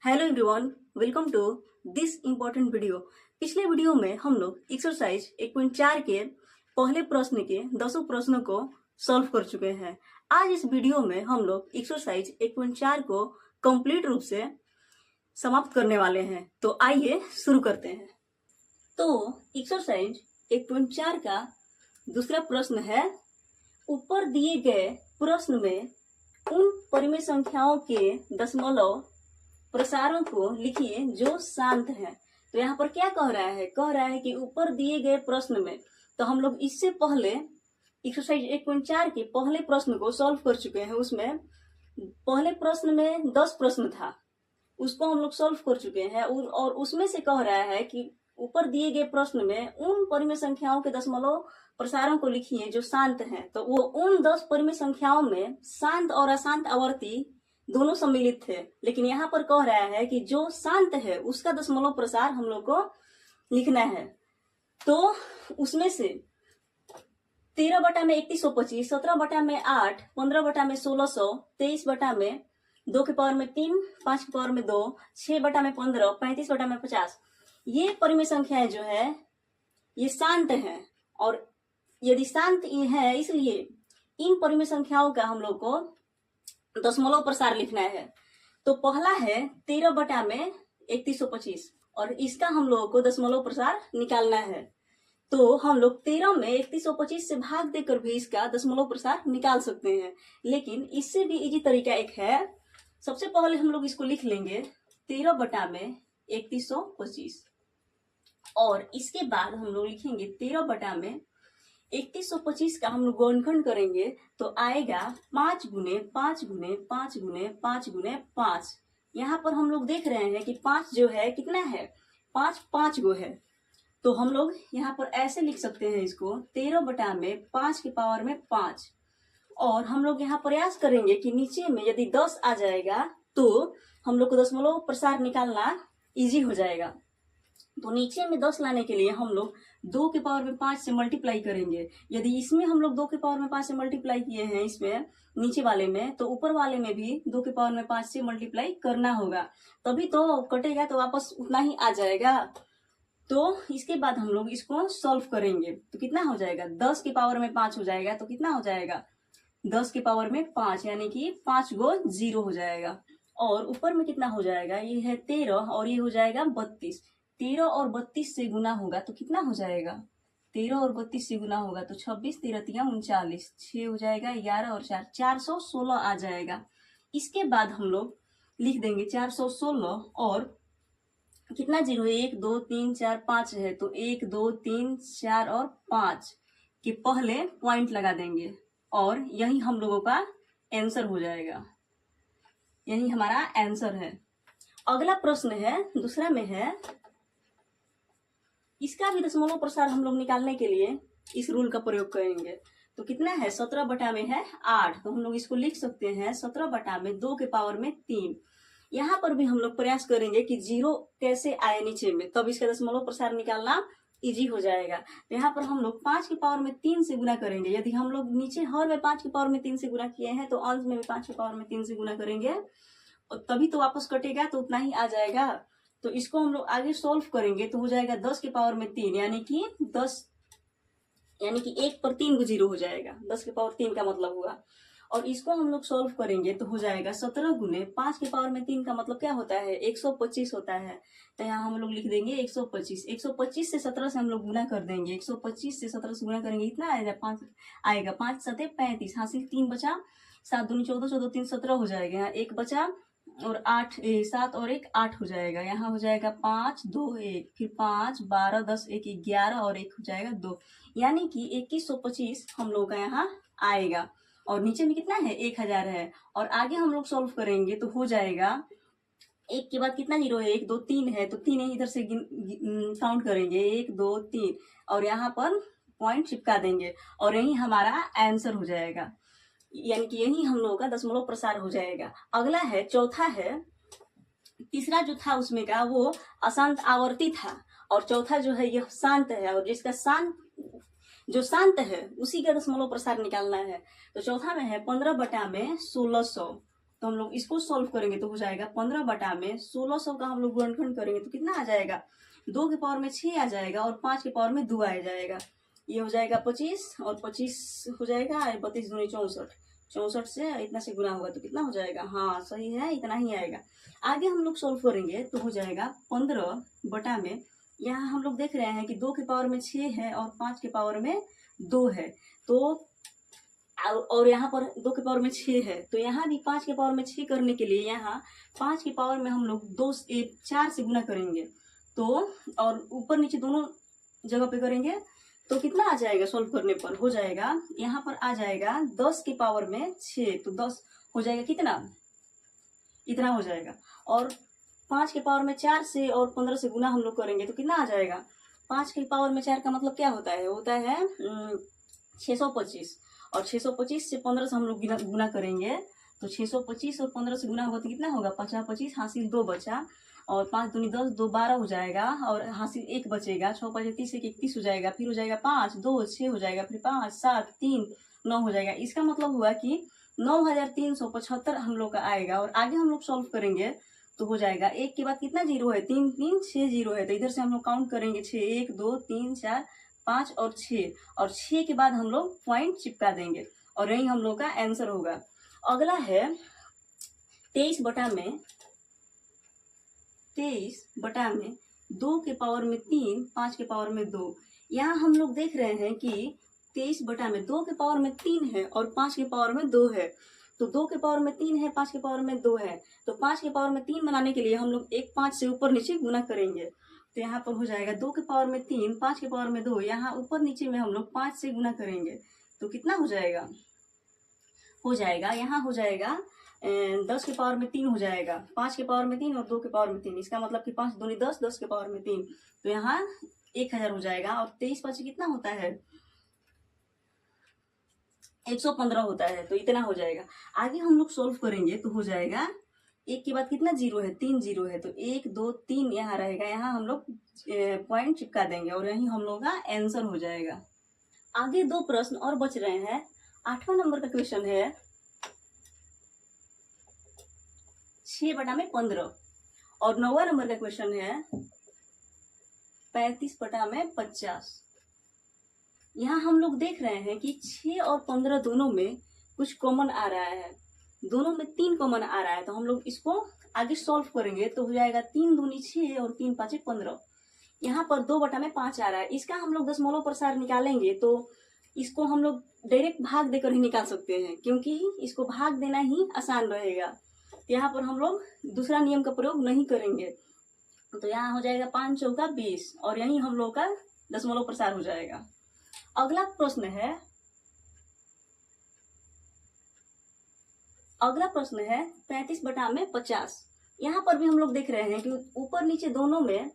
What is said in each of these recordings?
Hello everyone, welcome to this important video. पिछले video में हम लोग एक्सरसाइज 1.4 के पहले प्रश्न के 10 प्रश्नों को सॉल्व कर चुके हैं। आज इस वीडियो में हम लोग एक्सरसाइज 1.4 को कंप्लीट रूप से समाप्त करने वाले हैं। तो आइए शुरू करते हैं। तो एक्सरसाइज 1.4 का दूसरा प्रश्न है, ऊपर दिए गए प्रश्न में उन परिमेय संख्याओं के दशमलव प्रसारों को लिखिए जो शांत है। तो यहाँ पर क्या कह रहा है कि ऊपर दिए गए प्रश्न में, तो हम लोग इससे पहले एक्सरसाइज 1.4 के पहले प्रश्न को सॉल्व कर चुके हैं। उसमें पहले प्रश्न में 10 प्रश्न था, उसको हम लोग सॉल्व कर चुके हैं और उसमें से कह रहा है कि ऊपर दिए गए प्रश्न में उन परिमेय संख्याओं के दशमलव प्रसारों को लिखिए जो शांत हैं। तो वो उन 10 परिमेय संख्याओं में शांत और अशांत आवर्ती दोनों सम्मिलित थे, लेकिन यहाँ पर कह रहा है कि जो शांत है उसका दशमलव प्रसार हम लोग को लिखना है। तो उसमें से 13 बटा में 3125, 17 बटा में 8, 15 बटा में 1600, 23 बटा में 2 के पावर में 3, 5 के पावर में 2, 6 बटा में 15, 35 बटा में 50, ये परिमेय संख्याएं जो है ये शांत हैं। और यदि शांत है, इसलिए इन परिमेय संख्याओं का हम लोग को दशमलव प्रसार लिखना है। तो पहला है 13 बटा में 3125 और इसका हम लोगों को दशमलव प्रसार निकालना है। तो हम लोग 13 में 3125 से भाग देकर भी इसका दशमलव प्रसार निकाल सकते हैं, लेकिन इससे भी इजी तरीका एक है। सबसे पहले हम लोग इसको लिख लेंगे 13 बटा में 3125 और इसके बाद हम लोग लिखेंगे 13 बटा में 3125 का हम लोग गुणनखंड करेंगे तो आएगा 5 गुने 5 गुने 5 गुने 5 गुने 5। यहाँ पर हम लोग देख रहे हैं कि 5 जो है कितना है, 5 5 गो है। तो हम लोग यहाँ पर ऐसे लिख सकते हैं इसको 13 बटा में 5 के पावर में 5। और हम लोग यहाँ प्रयास करेंगे कि नीचे में यदि 10 आ जाएगा तो हम लोग को दशमलव प्रसार निकालना इजी हो जाएगा। तो नीचे में 10 लाने के लिए हम लोग 2 के पावर में 5 से मल्टीप्लाई करेंगे। यदि इसमें हम लोग 2 के पावर में 5 से मल्टीप्लाई किए हैं इसमें नीचे वाले में, तो ऊपर वाले में भी 2 के पावर में 5 से मल्टीप्लाई करना होगा, तभी तो कटेगा, तो वापस उतना ही आ जाएगा। तो इसके बाद हम लोग इसको सॉल्व करेंगे तो कितना हो जाएगा, 10 के पावर में 5 हो जाएगा। तो कितना हो जाएगा, 10 के पावर में 5 यानी कि 5 गो 0 हो जाएगा। और ऊपर में कितना हो जाएगा, ये है 13 और ये हो जाएगा 32। 13 और 32 से गुना होगा तो कितना हो जाएगा, 13 और 32 से गुना होगा तो 26 13 39, 6 हो जाएगा 11 और 4 416 आ जाएगा। इसके बाद हम लोग लिख देंगे 416 और कितना जीरो है, 1 2 3 4 5 है, तो 1 2 3 4 और 5 के पहले पॉइंट लगा देंगे और यही हम लोगों का आंसर हो जाएगा। यही हमारा आंसर है। अगला प्रश्न है, दूसरा में है, इसका भी दशमलव प्रसार हम लोग निकालने के लिए इस रूल का प्रयोग करेंगे। तो कितना है, 17 बटा में है 8, तो हम लोग इसको लिख सकते हैं 17 बटा में 2 के पावर में 3। यहाँ पर भी हम लोग प्रयास करेंगे कि 0 कैसे आए नीचे में, तब इसका दशमलव प्रसार निकालना इजी हो जाएगा। तो यहाँ पर हम लोग 5 के पावर में 3 से गुना करेंगे। यदि हम लोग नीचे हर में 5 के पावर में 3 से गुना किए हैं तो अंश में भी 5 के पावर में 3 से गुना करेंगे और तभी तो वापस कटेगा, तो उतना ही आ जाएगा। तो इसको हम लोग आगे सॉल्व करेंगे तो हो जाएगा 10 के पावर में 3 यानी कि 1 पर 3 को 0 हो जाएगा। 10 के पावर 3 का मतलब हुआ। और इसको हम लोग सॉल्व करेंगे तो हो जाएगा 17 गुने 5 के पावर में 3 का मतलब क्या होता है, 125 होता है। तो यहाँ हम लोग लिख देंगे 125। 125 से 17 से हम लोग गुना कर देंगे। 125 से 17 से गुना करेंगे, इतना आएगा 5 आएगा, 5 7 35, हासिल 3 बचा, 7 दूनी 14, 14 3 17 हो जाएगा। यहाँ 1 बचा और 7 और 1 8 हो जाएगा। यहाँ हो जाएगा 5 2 1, फिर 5 12 10 1 11 और 1 हो जाएगा 2, यानी कि 2125 हम लोग का यहाँ आएगा। और नीचे में कितना है, 1000 है। और आगे हम लोग सॉल्व करेंगे तो हो जाएगा 1 के बाद कितना 0 है, 1 2 3 है, तो 3 इधर से काउंट करेंगे 1 2 3 और यहाँ पर पॉइंट चिपका देंगे और यही हमारा आंसर हो जाएगा, यानी कि यही हम लोगों का दशमलव प्रसार हो जाएगा। अगला है, चौथा है, तीसरा जो था उसमें का वो अशांत आवर्ती था और चौथा जो है यह शांत है, और जिसका शांत है उसी का दशमलव प्रसार निकालना है। तो चौथा में है 15 बटा में 1600 तो हम लोग इसको सॉल्व करेंगे तो हो जाएगा 15 बटा में 1600 का हम लोग गुणनखंड करेंगे तो कितना आ जाएगा, 2 के पावर में 6 आ जाएगा और 5 के पावर में 2 आ जाएगा। ये हो जाएगा 25 और 25 हो जाएगा 32 दूनी 64, 64 से इतना से गुना होगा तो कितना हो जाएगा, हाँ सही है, इतना ही आएगा। आगे हम लोग सॉल्व करेंगे तो हो जाएगा 15 बटा में, यहाँ हम लोग देख रहे हैं कि 2 के पावर में 6 है और 5 के पावर में 2 है, तो और यहाँ पर 2 के पावर में 6 है, तो यहाँ भी 5 के पावर में 6 करने के लिए यहाँ 5 के पावर में हम लोग 4 से गुना करेंगे, तो और ऊपर नीचे दोनों जगह पे करेंगे तो कितना आ जाएगा, सॉल्व करने पर हो जाएगा, यहाँ पर आ जाएगा 10 के पावर में 6, तो 10 हो जाएगा कितना, इतना हो जाएगा। और 5 के पावर में 4 से और 15 से गुना हम लोग करेंगे तो कितना आ जाएगा, 5 के पावर में 4 का मतलब क्या होता है, होता है 625, और 625 से 15 से हम लोग गुना करेंगे तो 625 और 15 से गुना होगा तो कितना होगा, 50 25 हासिल 2 बचा, और 5 दूनी 10 2 12 हो जाएगा, और हासिल 1 बचेगा, 6 5 30 31 हो जाएगा, फिर हो जाएगा 5 2 6 हो जाएगा, फिर 5 7 3 9 हो जाएगा। इसका मतलब हुआ कि 9375 हम लोग का आएगा। और आगे हम लोग सॉल्व करेंगे तो हो जाएगा, 1 के बाद कितना जीरो है, 3 3 6 जीरो है, तो इधर से हम लोग काउंट करेंगे 6 1 2 3 4 5 और 6, और 6 के बाद हम लोग पॉइंट चिपका देंगे और यही हम लोग का आंसर होगा। अगला है 23 बटा में 2 के पावर में 3 5 के पावर में 2। यहाँ हम लोग देख रहे हैं कि 23 बटा में 2 के पावर में 3 है और 5 के पावर में 2 है, तो 2 के पावर में 3 है 5 के पावर में 2 है, तो 5 के पावर में 3 बनाने के लिए हम लोग 1 5 से ऊपर नीचे गुना करेंगे, तो यहाँ पर हो जाएगा 2 के पावर में 3 5 के पावर में 2, यहाँ ऊपर नीचे में हम लोग 5 से गुना करेंगे तो कितना हो जाएगा, यहाँ हो जाएगा 10 के पावर में 3 हो जाएगा, 5 के पावर में 3 और 2 के पावर में 3, इसका मतलब कि 5 दूनी 10 10 के पावर में 3, तो यहाँ 1000 हो जाएगा। और 23 5 कितना होता है, 115 होता है, तो इतना हो जाएगा। आगे हम लोग सोल्व करेंगे तो हो जाएगा, 1 के बाद कितना जीरो है, 3 जीरो है, तो 1 2 3 यहाँ रहेगा, यहाँ हम लोग पॉइंट चिपका देंगे और यही हम लोग का आंसर हो जाएगा। आगे 2 प्रश्न और बच रहे हैं। 8वां नंबर का क्वेश्चन है 6 बटा में 15, और 9वां नंबर का क्वेश्चन है 35 बटा में 50। यहाँ हम लोग देख रहे हैं कि 6 और 15 दोनों में कुछ कॉमन आ रहा है, दोनों में 3 कॉमन आ रहा है, तो हम लोग इसको आगे सॉल्व करेंगे तो हो जाएगा 3 दूनी 6 और 3 5 15। यहाँ पर 2 बटा में 5 आ रहा है, इसका हम लोग दशमलव प्रसार निकालेंगे तो इसको हम लोग डायरेक्ट भाग देकर ही निकाल सकते हैं, क्योंकि इसको भाग देना ही आसान रहेगा। यहाँ पर हम लोग दूसरा नियम का प्रयोग नहीं करेंगे, तो यहाँ हो जाएगा 5 चौका 20 और यही हम लोग का दशमलव प्रसार हो जाएगा। अगला प्रश्न है 35 बटा में 50। यहाँ पर भी हम लोग देख रहे हैं कि ऊपर नीचे दोनों में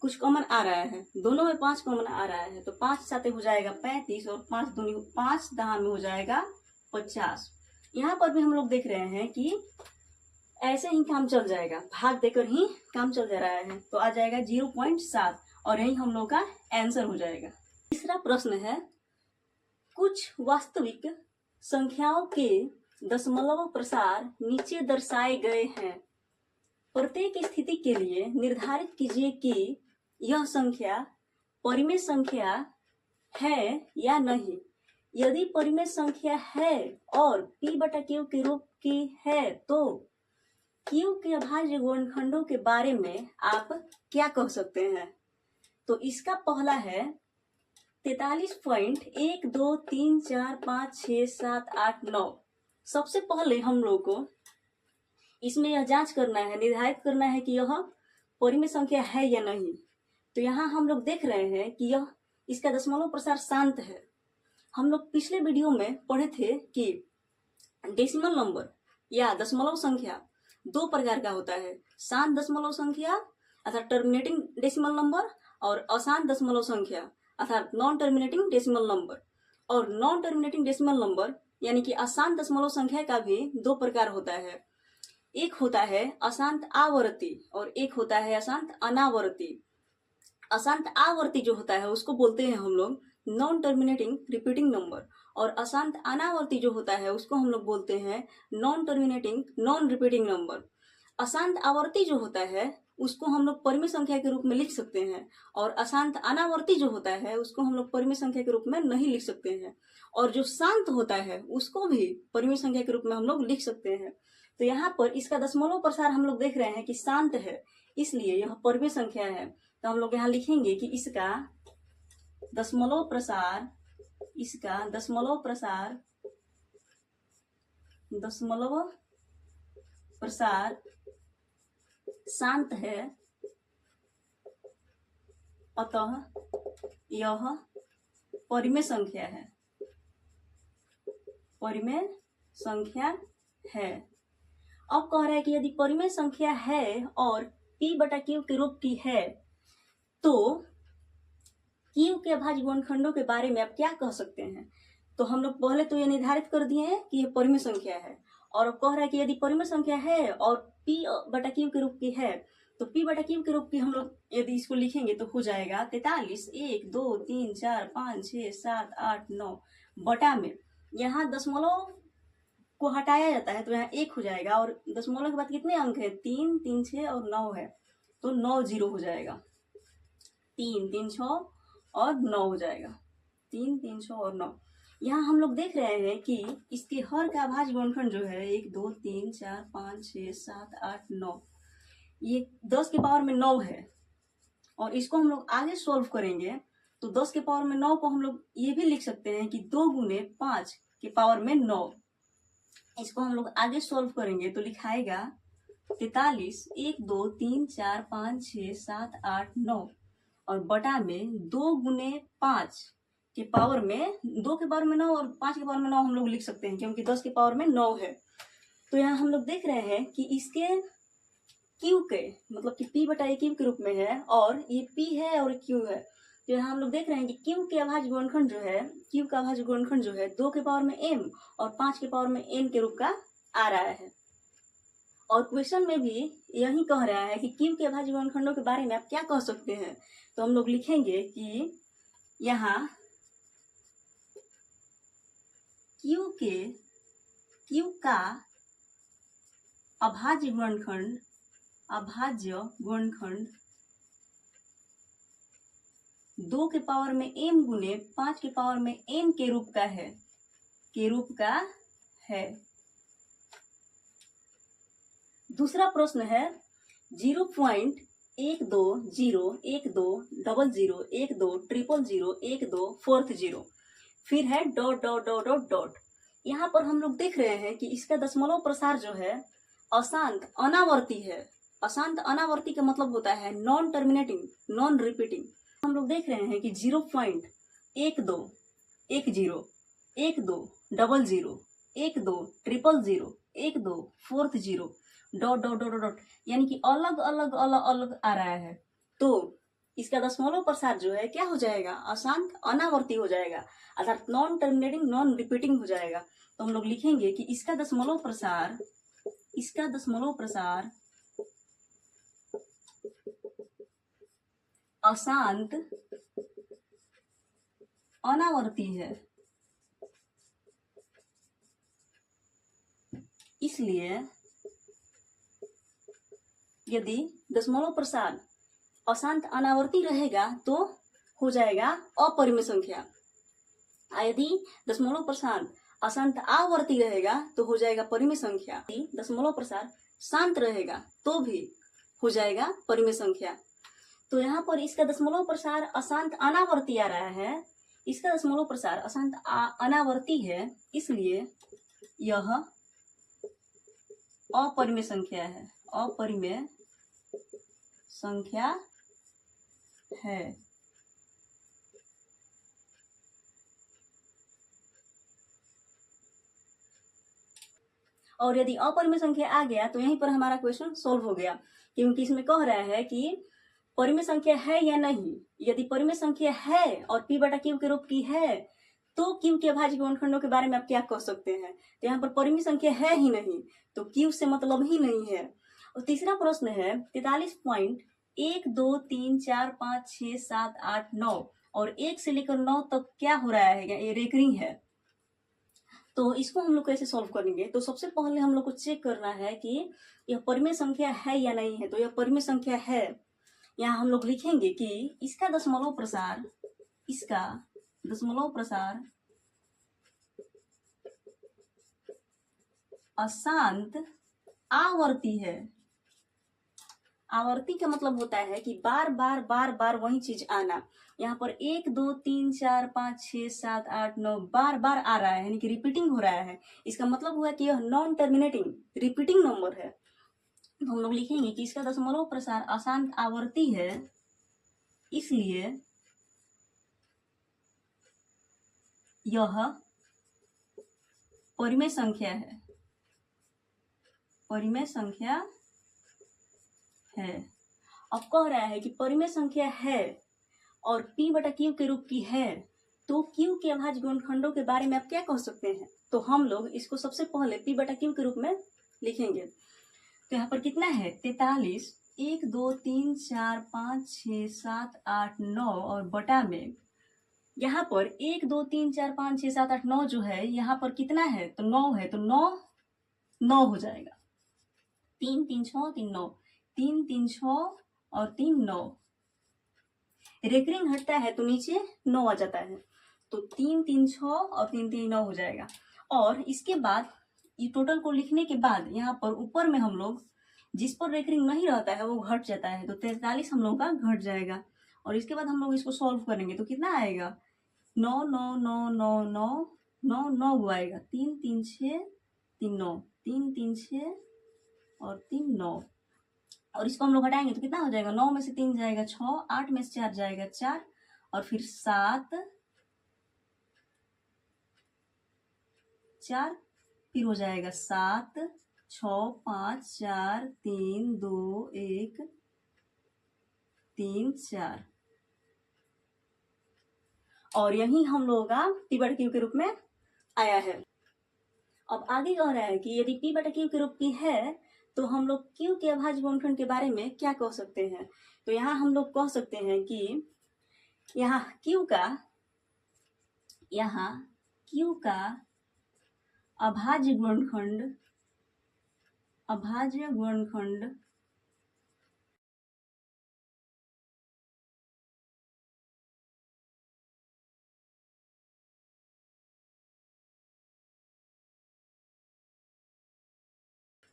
कुछ कॉमन आ रहा है, दोनों में 5 कॉमन आ रहा है, तो 5 साथ हो जाएगा 35 और 5 दूनी 5 दहा में हो जाएगा 50। यहाँ पर भी हम लोग देख रहे हैं कि ऐसे ही काम चल जाएगा, भाग देकर ही काम चल जा रहा है, तो आ जाएगा 0.7 और यही हम लोग का आंसर हो जाएगा। तीसरा प्रश्न है, कुछ वास्तविक संख्याओं के दशमलव प्रसार नीचे दर्शाए गए हैं। प्रत्येक स्थिति के लिए निर्धारित कीजिए कि यह संख्या परिमेय संख्या है या नहीं। यदि परिमेय संख्या है और p बटा q के रूप की है तो q के अभाज्य गुणनखंडों के बारे में आप क्या कह सकते हैं। तो इसका पहला है 43.1 2 3 4 5 6 7 8 9। सबसे पहले हम लोग को इसमें यह जांच करना है, निर्धारित करना है कि यह परिमेय संख्या है या नहीं। तो यहाँ हम लोग देख रहे हैं कि यह इसका दशमलव प्रसार शांत है। हम लोग पिछले वीडियो में पढ़े थे कि डेसिमल नंबर या दशमलव संख्या 2 प्रकार का होता है, शांत दशमलव संख्या अर्थात टर्मिनेटिंग डेसिमल नंबर और अशांत दशमलव संख्या अर्थात नॉन टर्मिनेटिंग डेसिमल नंबर। और नॉन टर्मिनेटिंग डेसिमल नंबर यानी कि अशांत दशमलव संख्या का भी 2 प्रकार होता है, एक होता है अशांत आवर्ती और एक होता है अशांत अनावर्ती। अशांत आवर्ती जो होता है उसको बोलते हैं हम लोग नॉन टर्मिनेटिंग रिपीटिंग नंबर, और अशांत अनावर्ती जो होता है उसको हम लोग बोलते हैं non terminating non repeating number. अशांत आवर्ती जो होता है उसको हम लोग परिमेय संख्या के रूप में लिख सकते हैं, और अशांत अनावर्ती जो होता है उसको हम लोग परिमेय संख्या के रूप में नहीं लिख सकते हैं। और जो शांत होता है उसको भी परिमेय संख्या के रूप में हम लोग लिख सकते हैं। तो यहाँ पर इसका दशमलव प्रसार हम लोग देख रहे हैं कि शांत है, इसलिए यह परिमेय संख्या है। तो हम लोग यहाँ लिखेंगे कि इसका दशमलव प्रसार, इसका दशमलव प्रसार, दशमलव प्रसार शांत है, अतः यह परिमेय संख्या है, परिमेय संख्या है। अब कह रहा है कि यदि परिमेय संख्या है और P/Q के रूप की है तो Q के अभाज्य गुणनखंडों के बारे में आप क्या कह सकते हैं। तो हम लोग पहले तो ये निर्धारित कर दिए हैं कि यह परिमेय संख्या है, और अब कह रहा है कि यदि परिमेय संख्या है और P/Q के रूप की है तो P/Q के रूप की हम लोग यदि इसको लिखेंगे तो हो जाएगा 43 1 2 3 4 5 6 7 8 9 बटा में यहाँ दशमलव को हटाया जाता है तो यहाँ 1 हो जाएगा, और दशमलव के बाद कितने अंक है 3 3 6 और 9 है, तो 9 0 हो जाएगा। 3 3 6 और 9 हो जाएगा, 3 3 6 और 9। यहाँ हम लोग देख रहे हैं कि इसके हर का अभाज्य गुणनखंड जो है 1 2 3 4 5 6 7 8 9, ये 10 के पावर में 9 है। और इसको हम लोग आगे सॉल्व करेंगे तो 10 के पावर में 9 को हम लोग ये भी लिख सकते हैं कि 2 गुने 5 के पावर में 9। इसको हम लोग आगे सॉल्व करेंगे तो लिखाएगा 43 1 2 3 4 5 6 7 8 9 और बटा में 2 गुने 5 के पावर में 2 के पावर में 9 और 5 के पावर में 9 हम लोग लिख सकते हैं क्योंकि 10 के पावर में 9 है। तो यहाँ हम लोग देख रहे हैं कि इसके Q के मतलब कि P/Q के रूप में है, और ये P है और Q है। तो यहाँ हम लोग देख रहे हैं कि Q के अभाज्य गुणनखंड जो है, Q का अभाज्य गुणनखंड जो है 2 के पावर में m और 5 के पावर में n के रूप का आ रहा है। और क्वेश्चन में भी यही कह रहा है कि Q के अभाज्य गुणनखंडों के बारे में आप क्या कह सकते हैं। तो हम लोग लिखेंगे कि यहाँ Q का अभाज्य गुणनखंड, अभाज्य गुणनखंड 2 के पावर में m गुने 5 के पावर में n के रूप का है, के रूप का है। दूसरा प्रश्न है 0.120 12 00 12 000 12 40, फिर है dot dot dot dot dot. यहाँ पर हम लोग देख रहे हैं कि इसका दशमलव प्रसार जो है अशांत अनावर्ती है। अशांत अनावर्ती का मतलब होता है नॉन टर्मिनेटिंग नॉन रिपीटिंग। हम लोग देख रहे हैं कि 0.12 10 10 12 00 12 000 12 40 डॉट डॉट डॉट डॉट, यानी कि अलग अलग अलग अलग आ रहा है। तो इसका दशमलव प्रसार जो है क्या हो जाएगा, अशांत अनावर्ती हो जाएगा, अर्थात नॉन टर्मिनेटिंग नॉन रिपीटिंग हो जाएगा। तो हम लोग लिखेंगे कि इसका दशमलव प्रसार, इसका दशमलव प्रसार अशांत अनावर्ती है, इसलिए यदि दशमलव प्रसार अशांत अनावर्ती रहेगा तो हो जाएगा अपरिमेय संख्या, यदि दशमलव प्रसार अशांत आवर्ती रहेगा तो हो जाएगा परिमेय संख्या, यदि दशमलव प्रसार शांत रहेगा तो भी हो जाएगा परिमेय संख्या। तो यहाँ पर इसका दशमलव प्रसार अशांत अनावर्ती आ रहा है, इसका दशमलव प्रसार अशांत अनावर्ती है, इसलिए यह अपरिमेय संख्या है, अपरिमेय संख्या है। और यदि अपरिमेय संख्या आ गया तो यहीं पर हमारा क्वेश्चन सॉल्व हो गया, क्योंकि इसमें कह रहा है कि परिमेय संख्या है या नहीं। यदि परिमेय संख्या है और P/Q के रूप की है तो Q के अभाज्य गुणनखंडों के बारे में आप क्या कह सकते हैं। तो यहाँ पर परिमेय संख्या है ही नहीं तो Q से मतलब ही नहीं है। और तीसरा प्रश्न है 43.1 2 3 4 5 6 7 8 9 और 1 से लेकर 9 तक क्या हो रहा है, ये रेकरिंग है। तो इसको हम लोग कैसे सॉल्व करेंगे? तो सबसे पहले हम लोग को चेक करना है कि यह परिमेय संख्या है या नहीं है। तो यह परिमेय संख्या है। यहाँ हम लोग लिखेंगे कि इसका दशमलव प्रसार अशांत आवर्ती है। आवर्ती का मतलब होता है कि बार बार वही चीज आना। यहाँ पर 1 2 3 4 5 6 7 8 9 बार बार आ रहा है, यानी कि रिपीटिंग हो रहा है। इसका मतलब हुआ कि यह नॉन टर्मिनेटिंग रिपीटिंग नंबर है। तो हम लोग लिखेंगे कि इसका दशमलव प्रसार अशांत आवर्ती है, इसलिए यह परिमेय संख्या है। परिमेय संख्या है। अब कह रहा है कि परिमेय संख्या है और P बटा Q के रूप की है, तो Q के अभाज्य गुणनखंडों के बारे में आप क्या कह सकते हैं? तो हम लोग इसको सबसे पहले P बटा Q के रूप में लिखेंगे। तो यहाँ पर कितना है? 43, 1 2 3 4 5 6 7 8 9 और बटा में यहाँ पर 1 2 3 4 5 6 7 8 9 जो है, यहाँ पर कितना है? तो 9 है, तो 9 हो जाएगा। 3 3 6 3 9, 3 3 6 और 3 9। रेकरिंग हटता है तो नीचे 9 आ जाता है, तो 3 3 6 और 3 3 9 हो जाएगा। और इसके बाद ये टोटल को लिखने के बाद यहाँ पर ऊपर में हम लोग जिस पर रेकरिंग नहीं रहता है वो घट जाता है, तो 43 हम लोग का घट जाएगा। और इसके बाद हम लोग इसको सॉल्व करेंगे तो कितना आएगा? 9 9 9 9 9 9 9 आएगा। 3 3 6 3 9, 3 3 6 और 3 9। और इसको हम लोग हटाएंगे तो कितना हो जाएगा? 9 में से 3 जाएगा 6, 8 में से 4 जाएगा 4 और फिर 7 4, फिर हो जाएगा 7 6 5 4 3 2 1 3 4। और यही हम लोगों का P बटा Q के रूप में आया है। अब आगे कह रहा है कि यदि P बटा Q के रूप की है तो हम लोग Q के अभाज्य गुणनखंड के बारे में क्या कह सकते हैं? तो यहाँ हम लोग कह सकते हैं कि यहाँ Q का अभाज्य गुणनखंड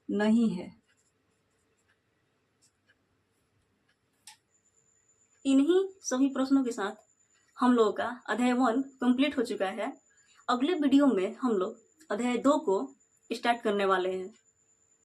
नहीं है। इन्हीं सभी प्रश्नों के साथ हम लोगों का अध्याय 1 कंप्लीट हो चुका है। अगले वीडियो में हम लोग अध्याय 2 को स्टार्ट करने वाले हैं।